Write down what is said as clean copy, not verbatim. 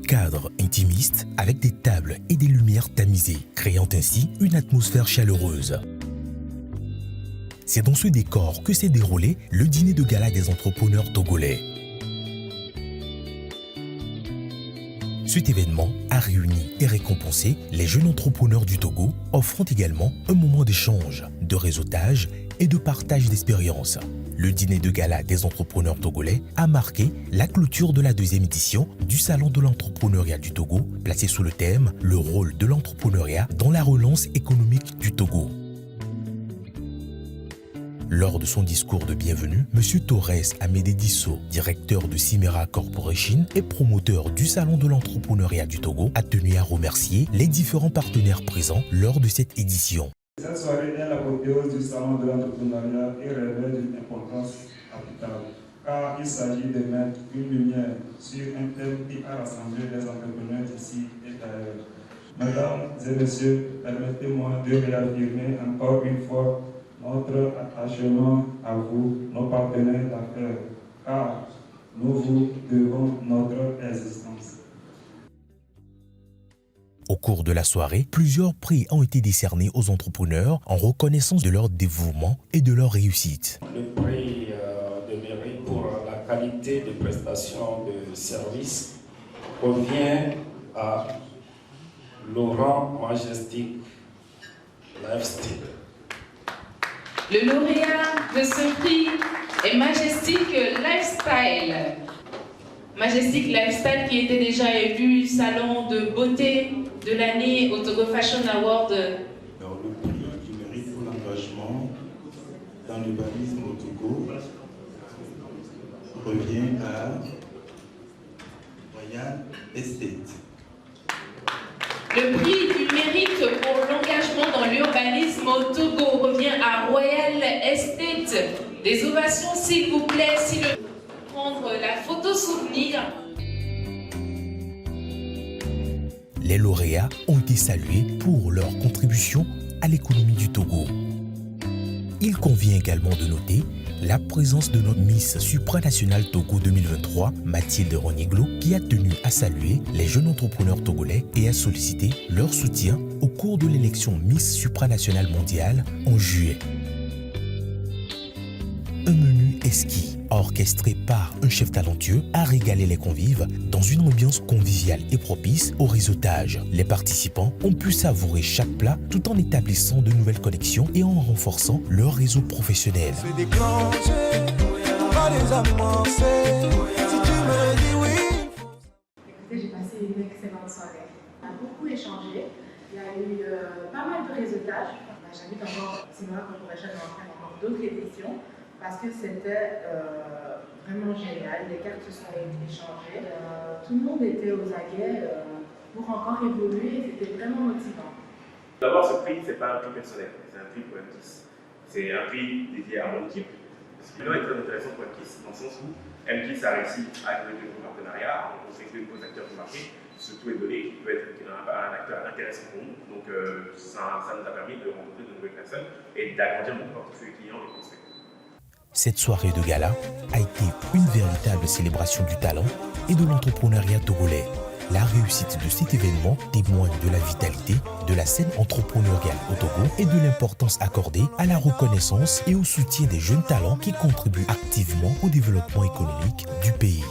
cadre intimiste avec des tables et des lumières tamisées, créant ainsi une atmosphère chaleureuse. C'est dans ce décor que s'est déroulé le dîner de gala des entrepreneurs togolais. Cet événement a réuni et récompensé les jeunes entrepreneurs du Togo, offrant également un moment d'échange, de réseautage et de partage d'expériences. Le dîner de gala des entrepreneurs togolais a marqué la clôture de la deuxième édition du Salon de l'entrepreneuriat du Togo, placé sous le thème « Le rôle de l'entrepreneuriat dans la relance économique du Togo ». Lors de son discours de bienvenue, M. Torres Amédée Disso, directeur de Simera Corporation et promoteur du Salon de l'entrepreneuriat du Togo, a tenu à remercier les différents partenaires présents lors de cette édition. Cette soirée est l'apothéose du Salon de l'entrepreneuriat et revêt d'une importance capitale, car il s'agit de mettre une lumière sur un thème qui a rassemblé les entrepreneurs d'ici et d'ailleurs. Mesdames et messieurs, permettez-moi de réaffirmer encore une fois notre attachement à vous, nos partenaires d'affaires, car nous vous devons notre existence. Au cours de la soirée, plusieurs prix ont été décernés aux entrepreneurs en reconnaissance de leur dévouement et de leur réussite. Le prix de mérite pour la qualité de prestation de service revient à Laurent Majestic Lifestyle. Le lauréat de ce prix est Majestic Lifestyle. Majestic Lifestyle qui était déjà élu salon de beauté de l'année au Togo Fashion Award. Alors, le prix du mérite pour l'engagement dans l'urbanisme au Togo revient à Royal Estate. Le prix du mérite pour l'engagement dans l'urbanisme au Togo revient à Royal Estate. Des ovations s'il vous plaît, si le prendre la photo souvenir. Les lauréats ont été salués pour leur contribution à l'économie du Togo. Il convient également de noter la présence de notre Miss Supranationale Togo 2023, Mathilde Roniglo, qui a tenu à saluer les jeunes entrepreneurs togolais et à solliciter leur soutien au cours de l'élection Miss Supranationale Mondiale en juillet. Un menu exquis, orchestré par un chef talentueux, a régalé les convives dans une ambiance conviviale et propice au réseautage. Les participants ont pu savourer chaque plat tout en établissant de nouvelles connexions et en renforçant leur réseau professionnel. J'ai passé une excellente soirée. On a beaucoup échangé. Il y a eu pas mal de réseautage. J'invite encore Simera Corporation à en faire encore d'autres éditions parce que c'était vraiment génial. Les cartes se sont échangées. Tout le monde était aux aguets pour encore évoluer. C'était vraiment motivant. D'abord, ce prix, ce n'est pas un prix personnel, c'est un prix pour M-KISS. C'est un prix dédié à mon équipe. Ce qui est très intéressant pour M-KISS, dans le sens où M-KISS a réussi à développer de nouveaux partenariats, à rencontrer de nouveaux acteurs du marché, surtout est donné qu'il peut être un acteur intéressant pour nous. Donc ça nous a permis de rencontrer de nouvelles personnes et d'agrandir notre portefeuille client et prospects. Cette soirée de gala a été une véritable célébration du talent et de l'entrepreneuriat togolais. La réussite de cet événement témoigne de la vitalité de la scène entrepreneuriale au Togo et de l'importance accordée à la reconnaissance et au soutien des jeunes talents qui contribuent activement au développement économique du pays.